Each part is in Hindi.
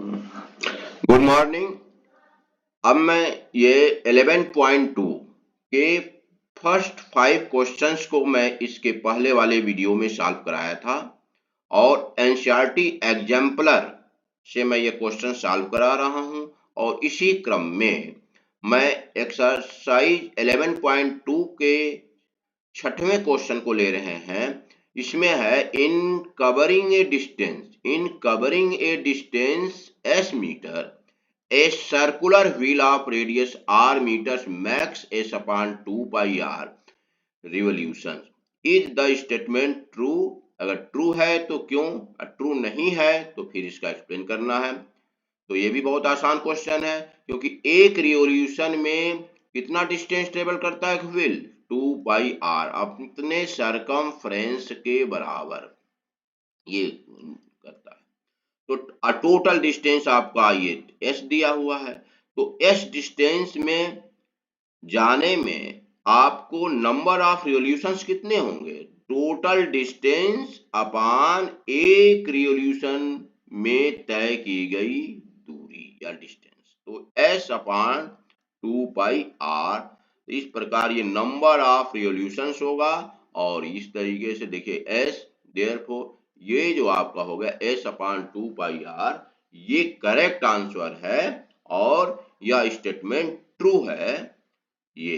Good morning. अब मैं ये 11.2 के फर्स्ट 5 क्वेश्चंस को मैं इसके पहले वाले वीडियो में सॉल्व कराया था और एनसीईआरटी एग्जाम्पलर से मैं ये क्वेश्चन सॉल्व करा रहा हूं और इसी क्रम में मैं एक्सरसाइज 11.2 के छठवें क्वेश्चन को ले रहे हैं। इसमें है in covering a distance S metre a circular wheel of radius r meters makes s upon 2 pi r revolutions. Is the statement true? अगर ट्रू है तो क्यों, ट्रू नहीं है तो फिर इसका एक्सप्लेन करना है। तो ये भी बहुत आसान क्वेश्चन है क्योंकि एक रिवोल्यूशन में कितना डिस्टेंस ट्रेवल करता है व्हील, 2 पाई आर, अपने सरकमफ्रेंस के बराबर ये करता है। तो टोटल डिस्टेंस आपका ये एस दिया हुआ है, तो एस डिस्टेंस में जाने में आपको नंबर ऑफ रिवोल्यूशंस कितने होंगे, टोटल डिस्टेंस अपान एक रिवोल्यूशन में तय की गई दूरी या डिस्टेंस, तो एस अपान 2 पाई आर। इस प्रकार ये नंबर ऑफ रिवोल्यूशंस होगा और इस तरीके से देखिए एस, देयरफॉर ये जो आपका हो गया एस अपान 2 पाई आर, ये करेक्ट आंसर है और यह स्टेटमेंट ट्रू है। ये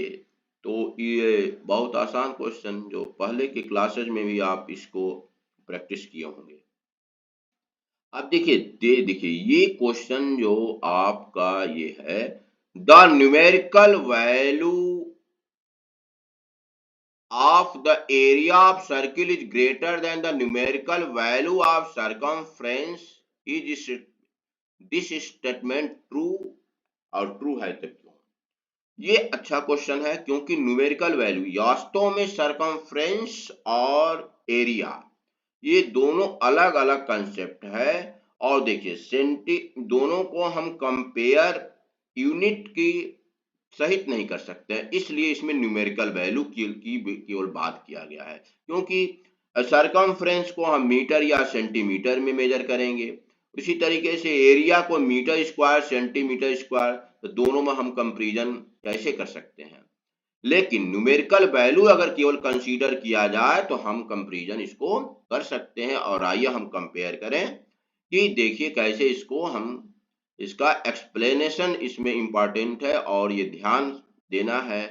तो ये बहुत आसान क्वेश्चन जो पहले के क्लासेज में भी आप इसको प्रैक्टिस किए होंगे। अब देखिए ये क्वेश्चन जो आपका ये है, the numerical value of the area of circle is greater than the numerical value of circumference, is this statement true? और ट्रू है तो क्यों? ये अच्छा क्वेश्चन है क्योंकि न्यूमेरिकल वैल्यू वास्तव में सरकमफ्रेंस और एरिया ये दोनों अलग अलग कंसेप्ट है। और देखिए दोनों को हम कंपेयर यूनिट की सहित नहीं कर सकते हैं, इसलिए इसमें न्यूमेरिकल वैल्यू की केवल बात किया गया है क्योंकि सरकमफ्रेंस को हम मीटर या सेंटीमीटर में मेजर करेंगे, इसी तरीके से एरिया को मीटर स्क्वायर सेंटीमीटर स्क्वायर, तो दोनों में हम कंपैरिजन कैसे कर सकते हैं। लेकिन न्यूमेरिकल वैल्यू अगर केवल कंसीडर किया जाए तो हम कंपैरिजन इसको कर सकते हैं। और आइए हम कंपेयर करें कि देखिए कैसे इसको हम, इसका एक्सप्लेनेशन इसमें इंपॉर्टेंट है और ये ध्यान देना है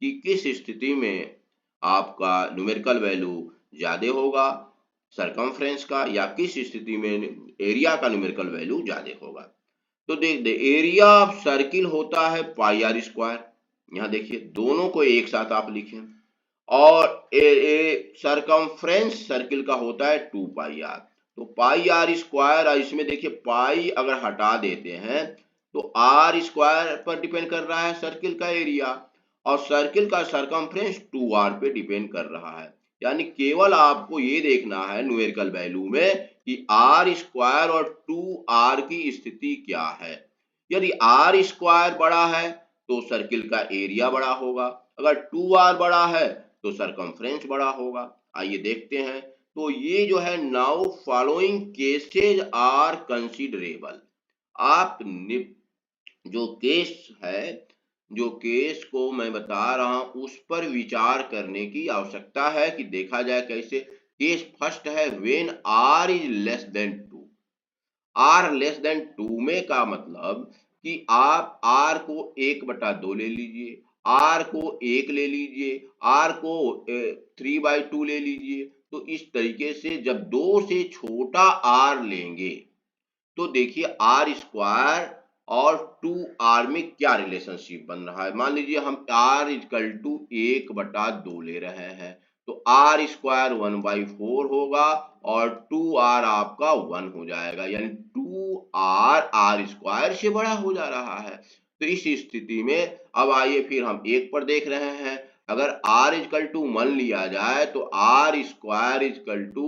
कि किस स्थिति में आपका न्यूमेरिकल वैल्यू ज्यादा होगा सरकमफ्रेंस का या किस स्थिति में एरिया का न्यूमेरिकल वैल्यू ज्यादा होगा। तो देख दे एरिया ऑफ सर्किल होता है पाई आर स्क्वायर, यहाँ देखिए दोनों को एक साथ आप लिखें, और सरकमफ्रेंस सर्किल का होता है 2 पाई आर, तो पाई आर स्क्वायर, इसमें देखिए पाई अगर हटा देते हैं तो आर स्क्वायर पर डिपेंड कर रहा है सर्किल का एरिया और सर्किल का सरकमफ्रेंस 2 आर पे डिपेंड कर रहा है। यानी केवल आपको ये देखना है न्यूमेरिकल वैल्यू में कि आर स्क्वायर और 2 आर की स्थिति क्या है। यदि आर स्क्वायर बड़ा है तो सर्किल का एरिया बड़ा होगा, अगर 2 आर बड़ा है तो सरकमफ्रेंस बड़ा होगा। आइए देखते हैं। तो ये जो है now following cases are considerable, आप जो केस है, जो केस को मैं बता रहा हूं उस पर विचार करने की आवश्यकता है कि देखा जाए कैसे। केस फर्स्ट है when R is less than 2। R less than 2 में का मतलब कि आप आर को 1/2 ले लीजिए, आर को 1 ले लीजिए, आर को 3/2 ले लीजिए। तो इस तरीके से जब 2 से छोटा आर लेंगे तो देखिए आर स्क्वायर और 2 आर में क्या रिलेशनशिप बन रहा है। मान लीजिए हम आर इक्वल टू 1/2 ले रहे हैं तो आर स्क्वायर 1/4 होगा और 2 आर आपका 1 हो जाएगा, यानी 2 आर स्क्वायर से बड़ा हो जा रहा है। तो इस स्थिति में अब आइए फिर हम एक पर देख रहे हैं, अगर आर इक्वल टू 1 लिया जाए तो आर स्क्वायर इक्वल टू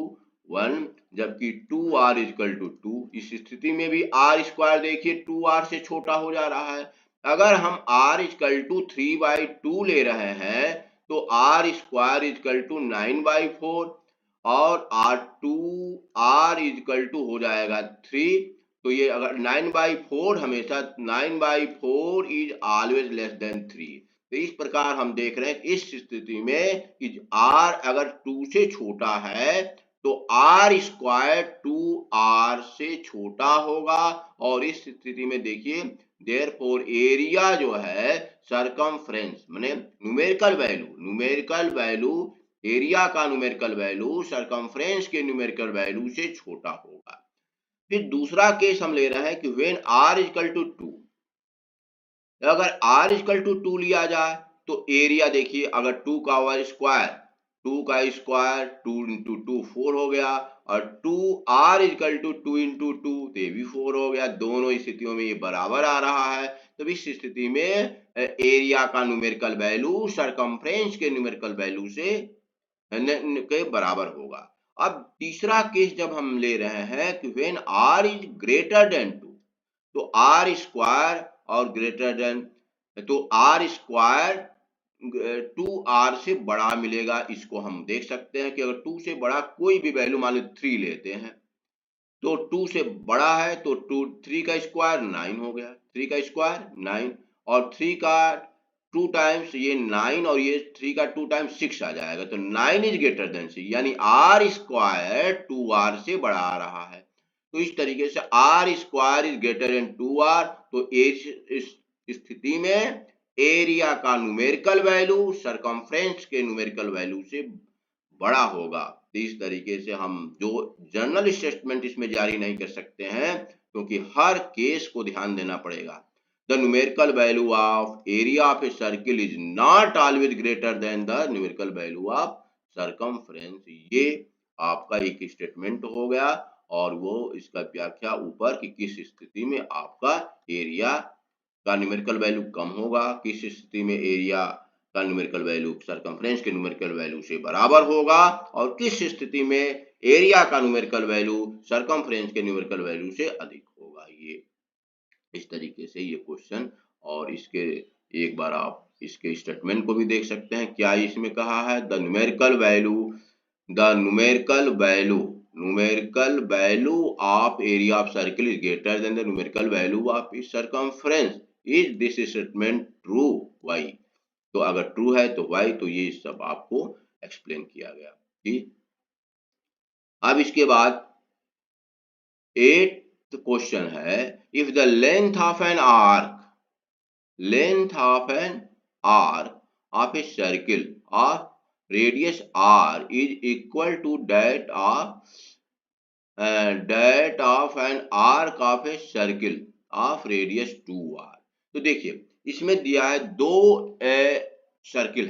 1 जबकि 2 आर इक्वल टू 2, इस स्थिति में भी आर स्क्वायर देखिए 2 आर से छोटा हो जा रहा है। अगर हम आर इक्वल टू 3/2 ले रहे हैं तो आर स्क्वायर इक्वल टू 9/4 और आर इक्वल टू हो जाएगा 3, तो ये अगर 9/4 हमेशा 9/4 इज ऑलवेज लेस देन 3। तो इस प्रकार हम देख रहे हैं कि इस स्थिति में कि r अगर 2 से छोटा है तो r स्क्वायर 2r से छोटा होगा। और इस स्थिति में देखिए देयरफॉर एरिया जो है सरकमफ्रेंस माने न्यूमेरिकल वैल्यू एरिया का न्यूमेरिकल वैल्यू सरकमफ्रेंस के न्यूमेरिकल वैल्यू से छोटा होगा। फिर दूसरा केस हम ले रहे हैं कि व्हेन r इक्वल टू 2, अगर r इक्वल टू 2 लिया जाए तो एरिया देखिए अगर 2 का स्क्वायर 2 इंटू 2 4 हो गया और 2r इक्वल टू 2 इंटू 2 तो ये भी 4 हो गया। दोनों स्थितियों में ये बराबर आ रहा है। तो इस स्थिति में एरिया का न्यूमेरिकल वैल्यू सरकमफ्रेंस के न्यूमेरिकल वैल्यू से के बराबर होगा। अब तीसरा केस जब हम ले रहे हैं कि when r is greater then 2, तो r स्क्वायर और ग्रेटर देन तो r स्क्वायर 2r से बड़ा मिलेगा। इसको हम देख सकते हैं कि अगर 2 से बड़ा कोई भी वैल्यू मान लो 3 लेते हैं तो 2 से बड़ा है तो 3 का स्क्वायर 9 हो गया, 3 का स्क्वायर 9 और 3 का 2 टाइम्स ये 9 और ये 3 का 2 टाइम्स 6 आ जाएगा। तो 9 इज ग्रेटर देन 6 यानी r स्क्वायर 2r से बड़ा आ रहा है। तो इस तरीके से r square is greater then 2r। तो इस स्थिति में एरिया का न्यूमेरिकल वैल्यू सरकमफ्रेंस के न्यूमेरिकल वैल्यू से बड़ा होगा। तो इस तरीके से हम जो जनरल स्टेटमेंट इसमें जारी नहीं कर सकते हैं क्योंकि हर केस को ध्यान देना पड़ेगा। The numerical value of area of a circle is not always greater than the numerical value of circumference. ये आपका एक स्टेटमेंट हो गया और वो इसका व्याख्या ऊपर कि किस स्थिति में आपका एरिया का न्यूमेरिकल वैल्यू कम होगा, किस स्थिति में एरिया का न्यूमेरिकल वैल्यू सरकमफ्रेंस के न्यूमेरिकल वैल्यू से बराबर होगा और किस स्थिति में एरिया का न्यूमेरिकल वैल्यू सरकमफ्रेंस के न्यूमेरिकल वैल्यू से अधिक होगा। ये इस तरीके से ये क्वेश्चन और इसके एक बार आप इसके स्टेटमेंट को भी देख सकते हैं। क्या इसमें कहा है the numerical value of area of circle is greater than the numerical value of its circumference. Is this statement true? Why? तो अगर ट्रू है तो वाई। तो ये सब आपको एक्सप्लेन किया गया। ठीक, अब इसके बाद 8th क्वेश्चन है if the length of an arc of a circle of radius r is equal to that of an arc of a circle of radius 2r। तो देखिए इसमें दिया है दो सर्किल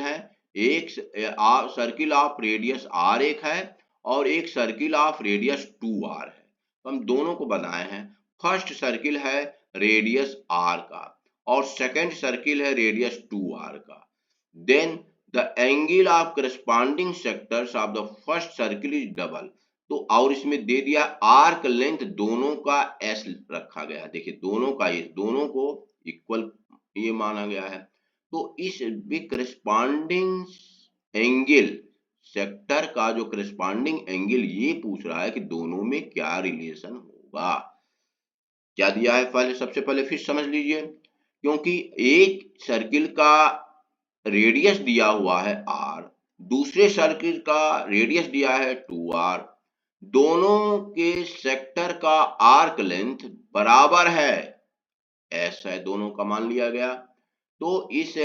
हैं, एक सर्किल ऑफ रेडियस r एक है और एक सर्किल ऑफ रेडियस 2r है। तो हम दोनों को बनाए हैं। फर्स्ट सर्किल है रेडियस r का और सेकंड सर्किल है रेडियस 2r का। Then the angle of corresponding sectors of the first circle is double. तो और इसमें दे दिया आर्क लेंथ दोनों का s रखा गया है। देखिए दोनों को इक्वल ये माना गया है। तो इस करस्पॉन्डिंग एंगल सेक्टर का जो करस्पॉन्डिंग एंगल ये पूछ रहा है कि दोनों में क्या रिलेशन होगा। क्या दिया है पहले सबसे पहले फिर समझ लीजिए। क्योंकि एक सर्किल का रेडियस दिया हुआ है r, दूसरे सर्किल का रेडियस दिया है 2r, दोनों के सेक्टर का आर्क लेंथ बराबर है s है, दोनों का मान लिया गया। तो इस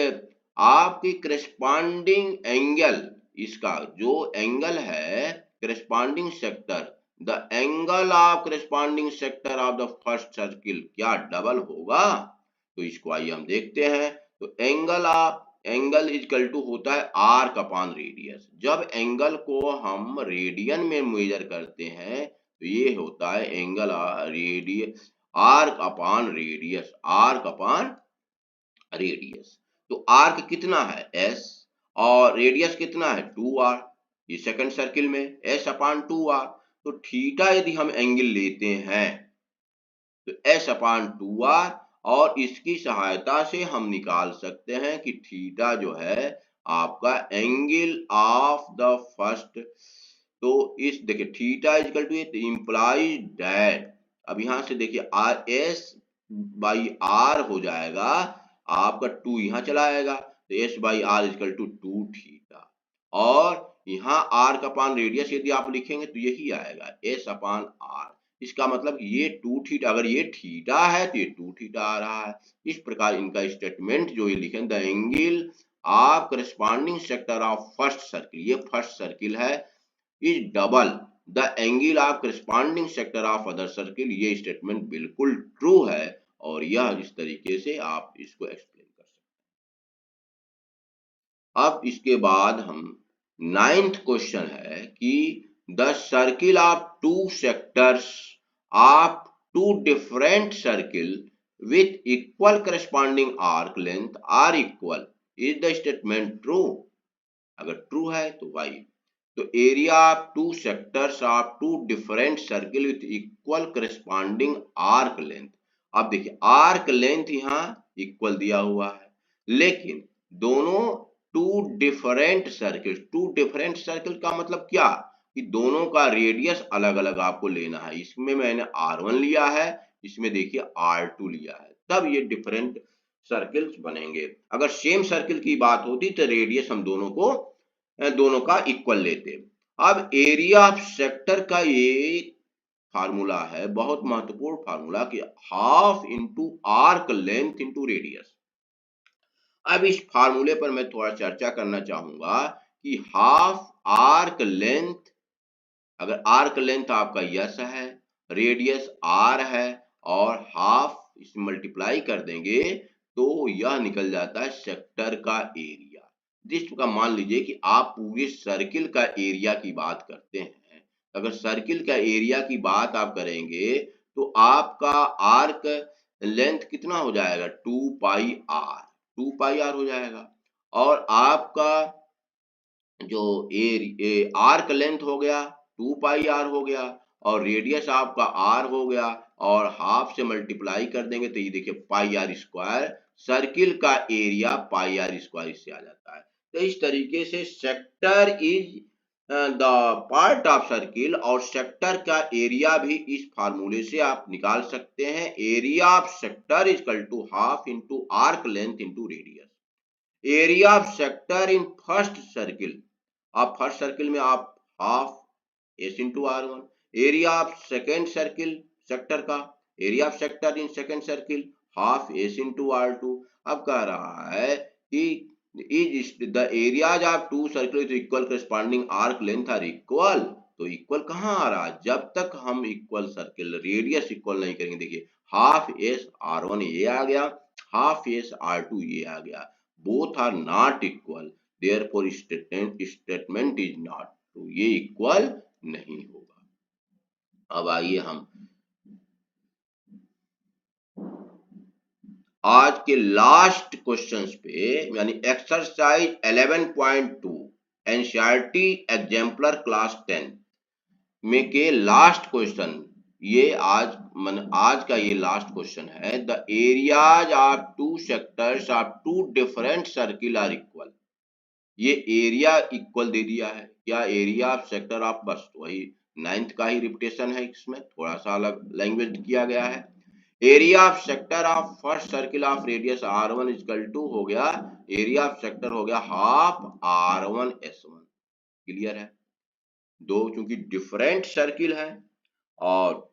आपकी करस्पॉन्डिंग एंगल इसका जो एंगल है corresponding sector the angle of corresponding sector of the first circle क्या डबल होगा। तो इसको आइए हम देखते हैं। तो एंगल इक्वल टू होता है आर्क अपॉन रेडियस। जब एंगल को हम रेडियन में मेजर करते हैं तो ये होता है एंगल आर्क अपॉन रेडियस। तो आर्क कितना है s और रेडियस कितना है 2r। ये सेकंड सर्किल में s अपॉन 2r। तो थीटा यदि हम एंगल लेते हैं तो s अपॉन 2r और इसकी सहायता से हम निकाल सकते हैं कि थीटा जो है आपका एंगल ऑफ द फर्स्ट। तो इस देखिए theta equal two implies that अब यहाँ से देखिए आर एस बाई आर हो जाएगा, आपका 2 यहाँ चला आएगा, तो S by R is equal to 2 theta, और यहाँ आर का अपान रेडियस यदि आप लिखेंगे तो यही आएगा एस अपान आर। इसका मतलब ये 2 थीटा, अगर ये थीटा है तो ये 2 थीटा आ रहा है। इस प्रकार इनका स्टेटमेंट जो ये लिखे, the angle of corresponding sector of first circle, ये फर्स्ट सर्किल है, is double the angle of corresponding sector of other circle. ये स्टेटमेंट बिल्कुल ट्रू है और यह इस तरीके से आप इसको एक्सप्लेन कर सकते हैं। अब इसके बाद हम 9th क्वेश्चन है कि the circle of two sectors of two different circle with equal corresponding arc length are equal, is the statement true? अगर ट्रू है तो वाई। तो area of two sectors of two different circle with equal corresponding arc length. अब देखिए आर्क लेंथ यहाँ इक्वल दिया हुआ है, लेकिन दोनों टू डिफरेंट सर्किल का मतलब क्या कि दोनों का रेडियस अलग अलग आपको लेना है। इसमें मैंने R1 लिया है, इसमें देखिए R2 लिया है, तब ये डिफरेंट सर्किल्स बनेंगे। अगर सेम सर्किल की बात होती तो रेडियस हम दोनों का इक्वल लेते। अब एरिया ऑफ सेक्टर का ये फार्मूला है, बहुत महत्वपूर्ण फार्मूला, कि half into arc length into radius. अब इस फार्मूले पर मैं थोड़ा चर्चा करना चाहूंगा कि हाफ आर्क लेंथ, अगर आर्क लेंथ आपका यस है, रेडियस आर है और हाफ इसमें मल्टीप्लाई कर देंगे तो यह निकल जाता है सेक्टर का एरिया। जिस का मान लीजिए कि आप पूरे सर्किल का एरिया की बात करते हैं, अगर सर्किल का एरिया की बात आप करेंगे तो आपका आर्क लेंथ कितना हो जाएगा, 2 पाई आर हो जाएगा, और आपका जो आर्क लेंथ हो गया 2 पाई आर हो गया, और रेडियस आपका आर हो गया, और हाफ से मल्टीप्लाई कर देंगे तो ये देखिए पाई आर स्क्वायर, सर्किल का एरिया पाई आर स्क्वायर इससे आ जाता है। तो इस तरीके से sector is the part of circle, और सेक्टर का एरिया भी इस फार्मूले से आप निकाल सकते हैं। Area of sector is equal to half into arc length into radius. Area of sector in first circle, आप फर्स्ट सर्किल में आप half S into R one. Area of second circle, sector का area of sector in second circle half S into R two. अब कह रहा है कि is the areas of two circle equal corresponding arc length are equal. तो इक्वल कहाँ आ रहा है, जब तक हम इक्वल सर्किल रेडियस इक्वल नहीं करेंगे। देखिए हाफ एस आर वन ये आ गया, हाफ एस आर टू ये आ गया, both are not equal, therefore statement is not, तो ये इक्वल नहीं होगा। अब आइए हम आज के लास्ट क्वेश्चंस पे, यानी एक्सरसाइज 11.2 एनसीईआरटी एग्जाम्पलर क्लास 10 में के लास्ट क्वेश्चन, ये आज का ये लास्ट क्वेश्चन है। The areas of two sectors of two different circle are equal. ये एरिया इक्वल दे दिया है, क्या एरिया ऑफ सेक्टर ऑफ, बस वही 9th का ही रिपीटेशन है, इसमें थोड़ा सा अलग लैंग्वेज किया गया है। Area of sector of first circle of radius R1 equal to हो गया, एरिया ऑफ सेक्टर हो गया हाफ R1 S1। क्लियर है, दो चूंकि डिफरेंट सर्किल है और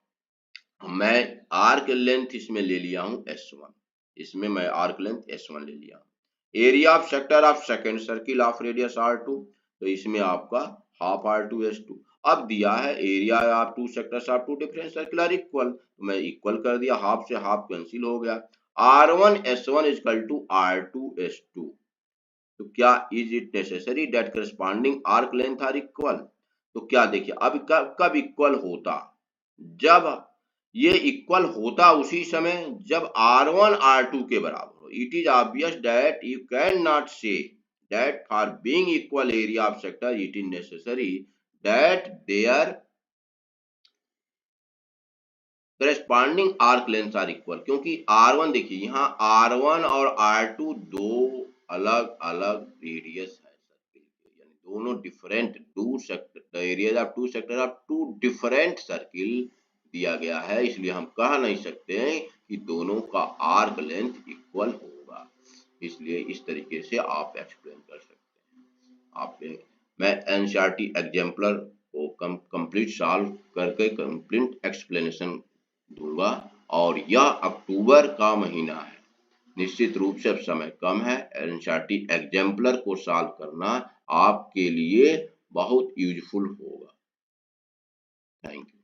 मैं आर्क लेंथ इसमें ले लिया हूं S1, इसमें मैं आर्क लेंथ S1 ले लिया हूं। Area of sector of second circle of radius R2, तो इसमें आपका हाफ R2 S2। अब दिया है area of two sectors of two different circle are equal, तो मैं इक्वल कर दिया, हाफ से हाफ कैंसिल हो गया, R1 S1 equal to R2 S2। तो क्या is it necessary that corresponding arc length are equal. तो क्या देखिए अब कब इक्वल होता, जब ये इक्वल होता उसी समय जब R1 R2 के बराबर हो। It is obvious that you can not से that for being equal area of sector it is necessary that their corresponding arc lengths are equal, क्योंकि R1 देखिए यहाँ R1 और R2 दो अलग अलग रेडियस है सर्किल के, यानी दोनों different two sector, area of two sector of two different circle दिया गया है, इसलिए हम कह नहीं सकते हैं कि दोनों का आर्क लेंथ इक्वल होगा। इसलिए इस तरीके से आप एक्सप्लेन कर सकते हैं। मैं एनसीईआरटी एग्जाम्पलर को कंप्लीट सॉल्व करके कंप्लीट एक्सप्लेनेशन दूंगा। और यह अक्टूबर का महीना है, निश्चित रूप से अब समय कम है। एनसीईआरटी एग्जाम्पलर को सॉल्व करना आपके लिए बहुत यूजफुल होगा। Thank you.